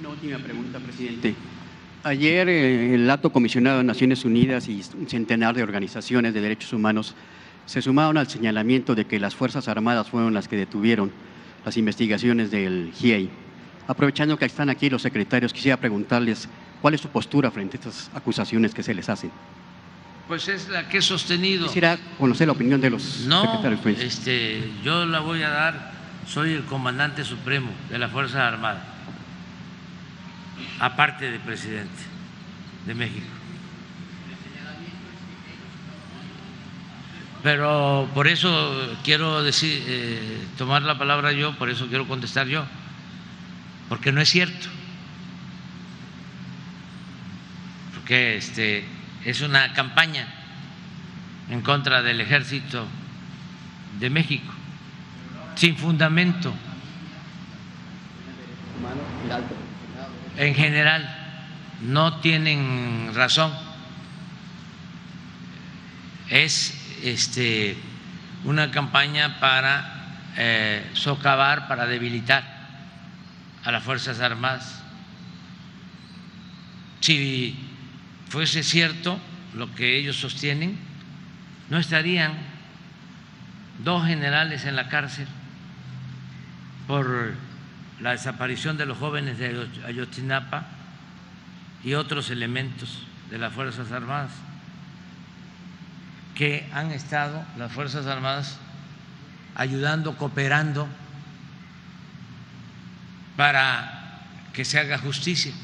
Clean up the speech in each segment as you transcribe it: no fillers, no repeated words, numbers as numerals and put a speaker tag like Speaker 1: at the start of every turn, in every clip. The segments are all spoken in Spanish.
Speaker 1: Una última pregunta, presidente. Ayer el alto comisionado de Naciones Unidas y un centenar de organizaciones de derechos humanos se sumaron al señalamiento de que las Fuerzas Armadas fueron las que detuvieron las investigaciones del GIEI. Aprovechando que están aquí los secretarios, quisiera preguntarles cuál es su postura frente a estas acusaciones que se les hacen.
Speaker 2: Pues es la que he sostenido.
Speaker 1: Quisiera conocer la opinión de los secretarios.
Speaker 2: Yo la voy a dar, soy el comandante supremo de las Fuerzas Armadas, aparte del presidente de México. Pero por eso quiero decir, tomar la palabra yo, por eso quiero contestar yo, porque no es cierto, porque es una campaña en contra del Ejército de México, sin fundamento. En general, no tienen razón. Es una campaña para socavar, para debilitar a las Fuerzas Armadas. Si fuese cierto lo que ellos sostienen, no estarían 2 generales en la cárcel por la desaparición de los jóvenes de Ayotzinapa y otros elementos de las Fuerzas Armadas que han estado, las Fuerzas Armadas, ayudando, cooperando para que se haga justicia.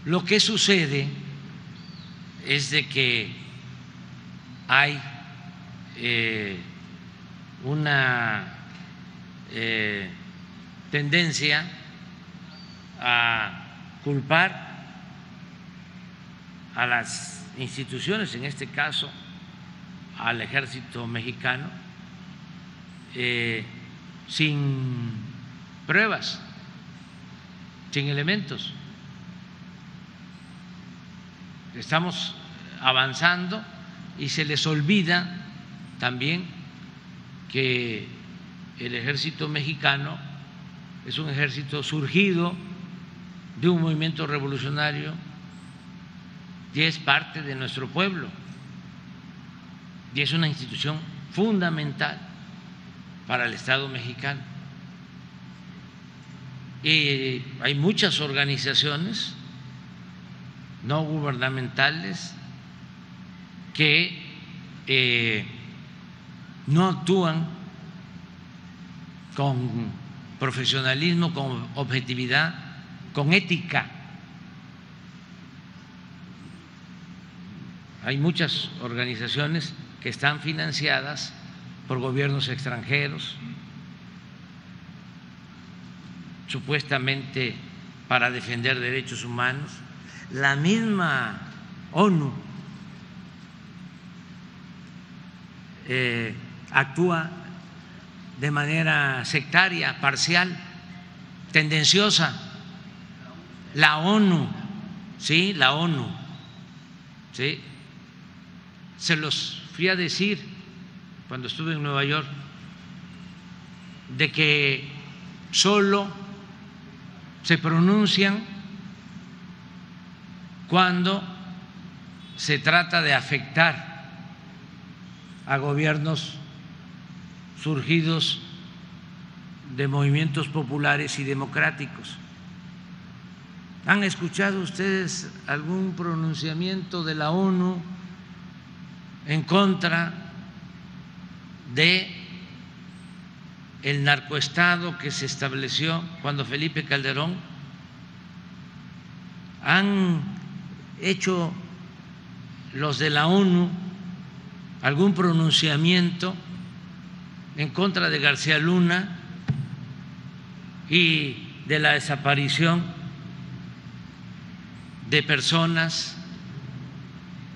Speaker 2: Lo que sucede es de que hay una tendencia a culpar a las instituciones, en este caso al Ejército Mexicano, sin pruebas, sin elementos. Estamos avanzando y se les olvida también que el Ejército Mexicano es un ejército surgido de un movimiento revolucionario y es parte de nuestro pueblo y es una institución fundamental para el Estado mexicano. Y hay muchas organizaciones no gubernamentales que no actúan con profesionalismo, con objetividad, con ética. Hay muchas organizaciones que están financiadas por gobiernos extranjeros, supuestamente para defender derechos humanos. La misma ONU actúa de manera sectaria, parcial, tendenciosa. La ONU, sí, la ONU, sí. Se los fui a decir cuando estuve en Nueva York, de que solo se pronuncian cuando se trata de afectar a gobiernos surgidos de movimientos populares y democráticos. ¿Han escuchado ustedes algún pronunciamiento de la ONU en contra de el narcoestado que se estableció cuando Felipe Calderón? ¿Han hecho los de la ONU algún pronunciamiento en contra de García Luna y de la desaparición de personas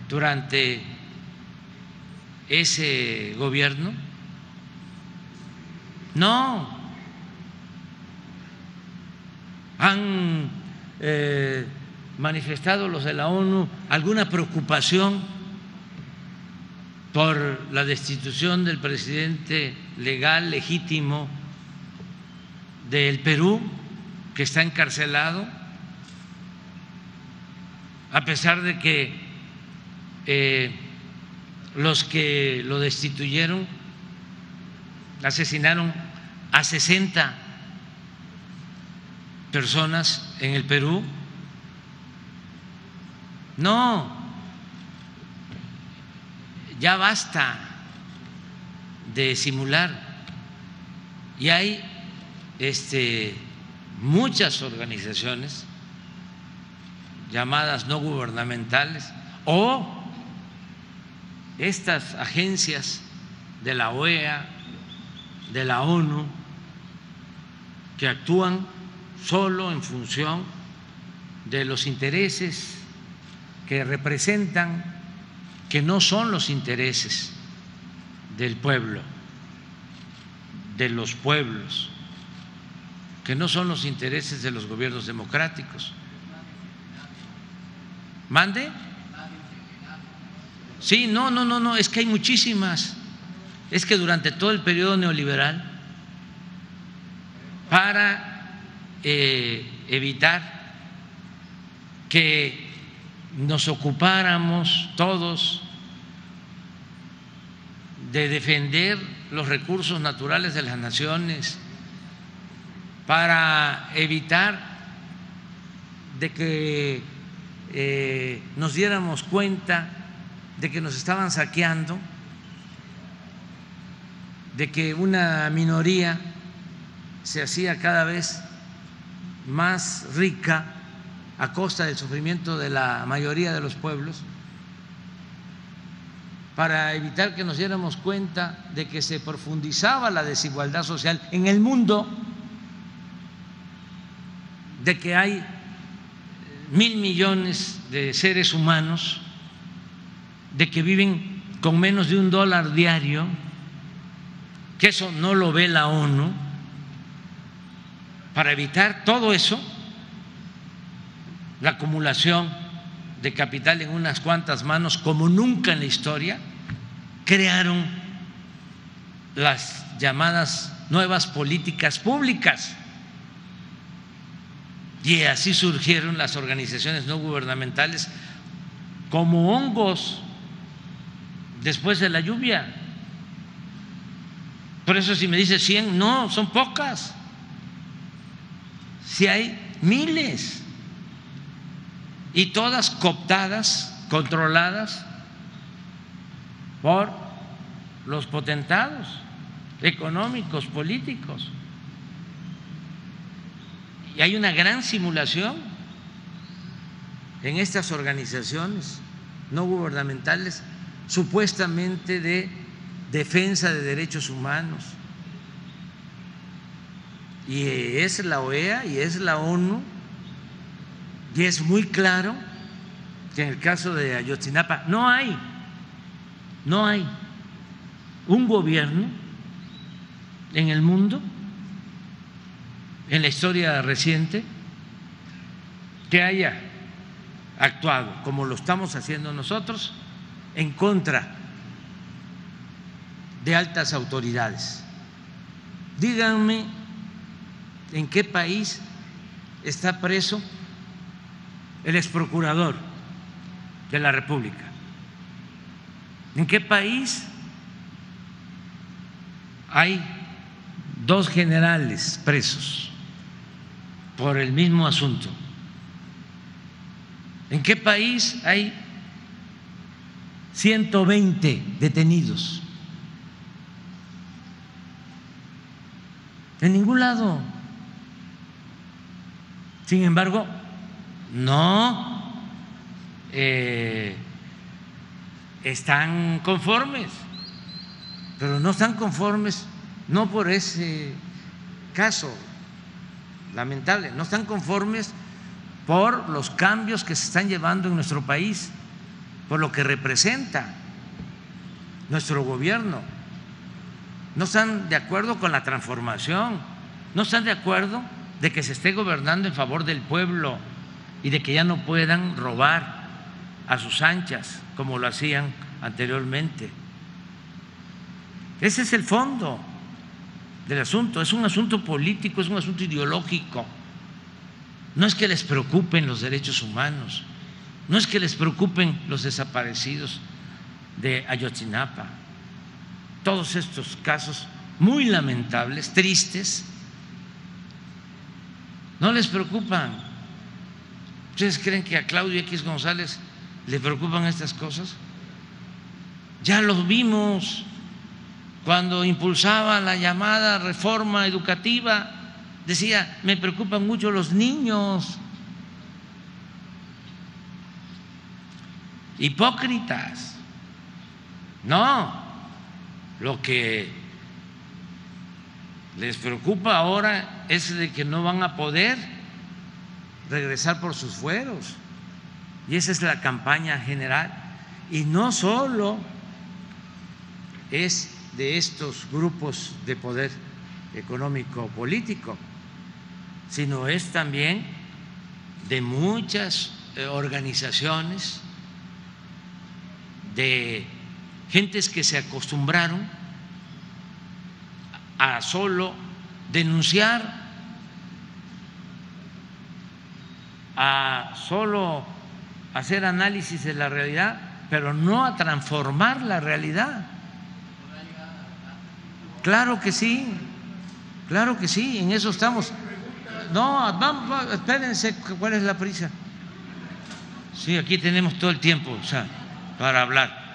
Speaker 2: durante ese gobierno? No. ¿Han manifestado los de la ONU alguna preocupación por la destitución del presidente legal, legítimo del Perú, que está encarcelado, a pesar de que los que lo destituyeron asesinaron a 60 personas en el Perú. No, ya basta de simular. Y hay muchas organizaciones llamadas no gubernamentales o estas agencias de la OEA, de la ONU, que actúan solo en función de los intereses que representan, que no son los intereses del pueblo, de los pueblos, que no son los intereses de los gobiernos democráticos. ¿Mande? Sí, no, es que hay muchísimas. Es que durante todo el periodo neoliberal, para evitar que nos ocupáramos todos de defender los recursos naturales de las naciones, para evitar de que nos diéramos cuenta de que nos estaban saqueando, de que una minoría se hacía cada vez más rica a costa del sufrimiento de la mayoría de los pueblos, para evitar que nos diéramos cuenta de que se profundizaba la desigualdad social en el mundo, de que hay 1.000 millones de seres humanos, de que viven con menos de $1 diario, que eso no lo ve la ONU. Para evitar todo eso, la acumulación de capital en unas cuantas manos como nunca en la historia, crearon las llamadas nuevas políticas públicas. Y así surgieron las organizaciones no gubernamentales como hongos después de la lluvia. Por eso si me dice 100, no, son pocas. Si hay miles, y todas cooptadas, controladas por los potentados económicos, políticos. Y hay una gran simulación en estas organizaciones no gubernamentales supuestamente de defensa de derechos humanos. Y es la OEA y es la ONU, y es muy claro que en el caso de Ayotzinapa no hay un gobierno en el mundo, en la historia reciente, que haya actuado como lo estamos haciendo nosotros en contra de altas autoridades. Díganme en qué país está preso el exprocurador de la República. ¿En qué país hay 2 generales presos por el mismo asunto? ¿En qué país hay 120 detenidos? En ningún lado. Sin embargo, no están conformes, pero no están conformes no por ese caso lamentable, no están conformes por los cambios que se están llevando en nuestro país, por lo que representa nuestro gobierno. No están de acuerdo con la transformación, no están de acuerdo de que se esté gobernando en favor del pueblo y de que ya no puedan robar a sus anchas como lo hacían anteriormente. Ese es el fondo del asunto, es un asunto político, es un asunto ideológico. no es que les preocupen los derechos humanos, no es que les preocupen los desaparecidos de Ayotzinapa, todos estos casos muy lamentables, tristes, no les preocupan. ¿Ustedes creen que a Claudio X González le preocupan estas cosas? Ya los vimos cuando impulsaba la llamada reforma educativa, decía, me preocupan mucho los niños. Hipócritas. No, lo que les preocupa ahora es de que no van a poder regresar por sus fueros, y esa es la campaña general, y no solo es de estos grupos de poder económico político, sino es también de muchas organizaciones, de gentes que se acostumbraron a solo denunciar, a solo hacer análisis de la realidad, pero no a transformar la realidad. Claro que sí, en eso estamos. No, vamos, espérense, ¿cuál es la prisa? Sí, aquí tenemos todo el tiempo, o sea, para hablar.